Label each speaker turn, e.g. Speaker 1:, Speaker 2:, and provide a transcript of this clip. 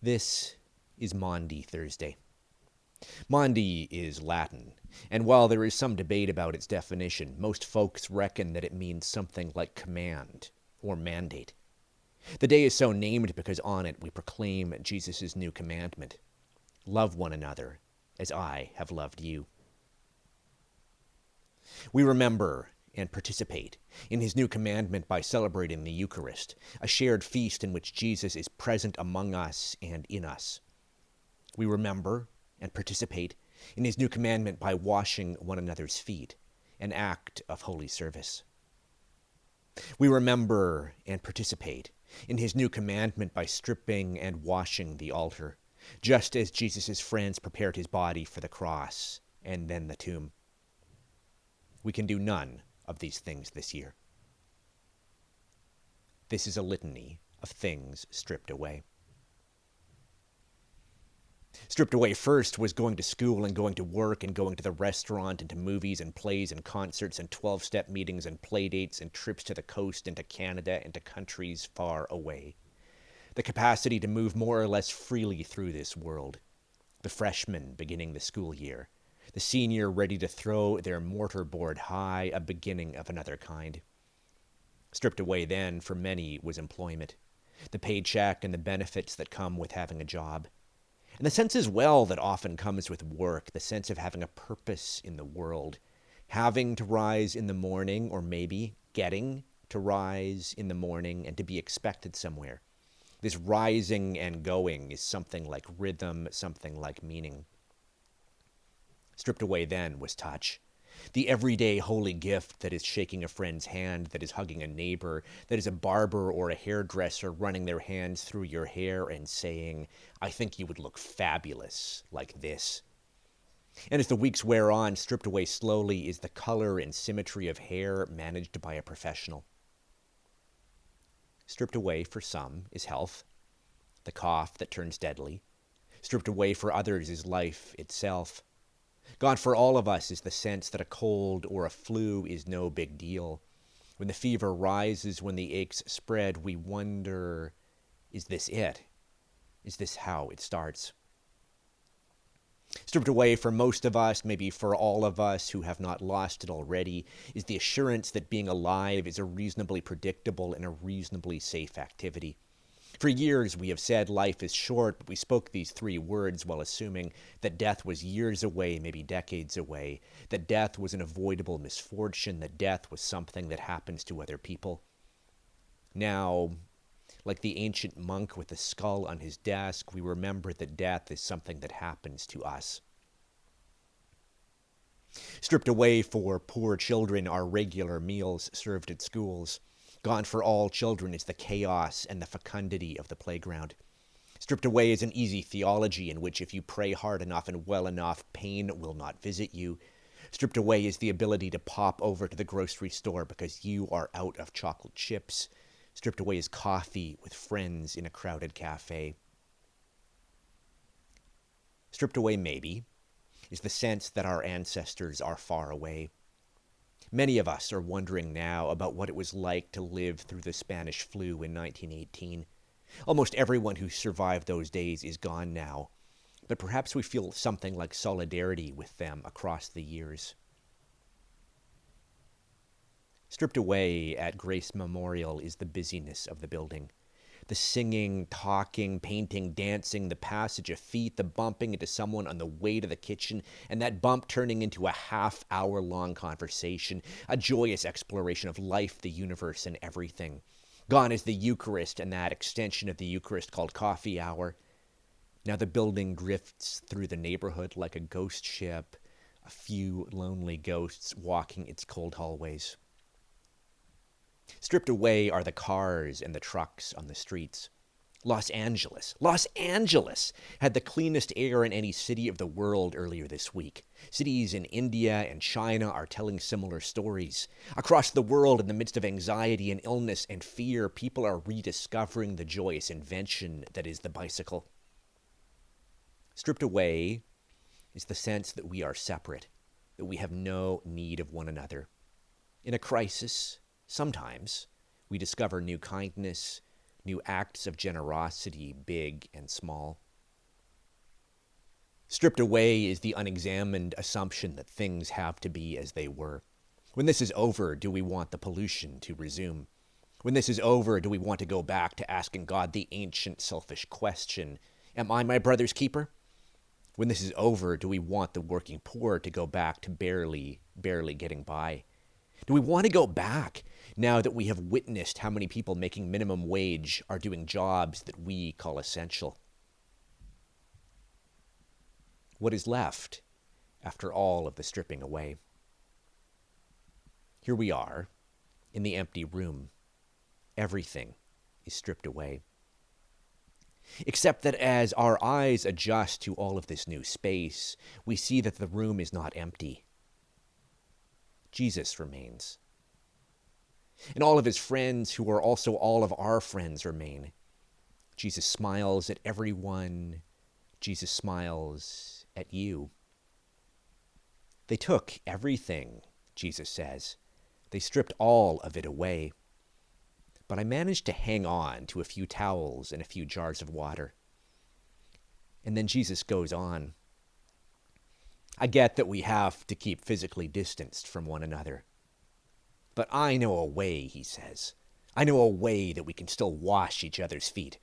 Speaker 1: This is Maundy Thursday. Maundy is Latin, and while there is some debate about its definition, most folks reckon that it means something like command or mandate. The day is so named because on it we proclaim Jesus' new commandment. Love one another as I have loved you. We remember and participate in his new commandment by celebrating the Eucharist, a shared feast in which Jesus is present among us and in us. We remember and participate in his new commandment by washing one another's feet, an act of holy service. We remember and participate in his new commandment by stripping and washing the altar, just as Jesus' friends prepared his body for the cross and then the tomb. We can do none of these things this year. This is a litany of things stripped away. Stripped away first was going to school and going to work and going to the restaurant and to movies and plays and concerts and 12-step meetings and play dates and trips to the coast and to Canada and to countries far away. The capacity to move more or less freely through this world. The freshman beginning the school year. The senior ready to throw their mortarboard high, a beginning of another kind. Stripped away then, for many, was employment. The paycheck and the benefits that come with having a job. And the sense as well that often comes with work, the sense of having a purpose in the world. Having to rise in the morning, or maybe getting to rise in the morning and to be expected somewhere. This rising and going is something like rhythm, something like meaning. Stripped away then was touch. The everyday holy gift that is shaking a friend's hand, that is hugging a neighbor, that is a barber or a hairdresser running their hands through your hair and saying, I think you would look fabulous like this. And as the weeks wear on, stripped away slowly is the color and symmetry of hair managed by a professional. Stripped away for some is health, the cough that turns deadly. Stripped away for others is life itself. Gone for all of us is the sense that a cold or a flu is no big deal. When the fever rises, when the aches spread, we wonder, is this it? Is this how it starts? Stripped away for most of us, maybe for all of us who have not lost it already, is the assurance that being alive is a reasonably predictable and a reasonably safe activity. For years we have said life is short, but we spoke these three words while assuming that death was years away, maybe decades away, that death was an avoidable misfortune, that death was something that happens to other people. Now, like the ancient monk with the skull on his desk, we remember that death is something that happens to us. Stripped away for poor children are regular meals served at schools. Gone for all children is the chaos and the fecundity of the playground. Stripped away is an easy theology in which if you pray hard enough and well enough, pain will not visit you. Stripped away is the ability to pop over to the grocery store because you are out of chocolate chips. Stripped away is coffee with friends in a crowded cafe. Stripped away, maybe, is the sense that our ancestors are far away. Many of us are wondering now about what it was like to live through the Spanish flu in 1918. Almost everyone who survived those days is gone now, but perhaps we feel something like solidarity with them across the years. Stripped away at Grace Memorial is the busyness of the building. The singing, talking, painting, dancing, the passage of feet, the bumping into someone on the way to the kitchen, and that bump turning into a half-hour-long conversation, a joyous exploration of life, the universe, and everything. Gone is the Eucharist and that extension of the Eucharist called coffee hour. Now the building drifts through the neighborhood like a ghost ship, a few lonely ghosts walking its cold hallways. Stripped away are the cars and the trucks on the streets. Los Angeles had the cleanest air in any city of the world earlier this week. Cities in India and China are telling similar stories. Across the world, in the midst of anxiety and illness and fear, people are rediscovering the joyous invention that is the bicycle. Stripped away is the sense that we are separate, that we have no need of one another. In a crisis, sometimes we discover new kindness, new acts of generosity, big and small. Stripped away is the unexamined assumption that things have to be as they were. When this is over, do we want the pollution to resume? When this is over, do we want to go back to asking God the ancient selfish question, am I my brother's keeper? When this is over, do we want the working poor to go back to barely getting by? Do we want to go back now that we have witnessed how many people making minimum wage are doing jobs that we call essential? What is left after all of the stripping away? Here we are in the empty room. Everything is stripped away. Except that as our eyes adjust to all of this new space, we see that the room is not empty. Jesus remains. And all of his friends, who are also all of our friends, remain. Jesus smiles at everyone. Jesus smiles at you. They took everything, Jesus says. They stripped all of it away. But I managed to hang on to a few towels and a few jars of water. And then Jesus goes on. I get that we have to keep physically distanced from one another. But I know a way, he says. I know a way that we can still wash each other's feet.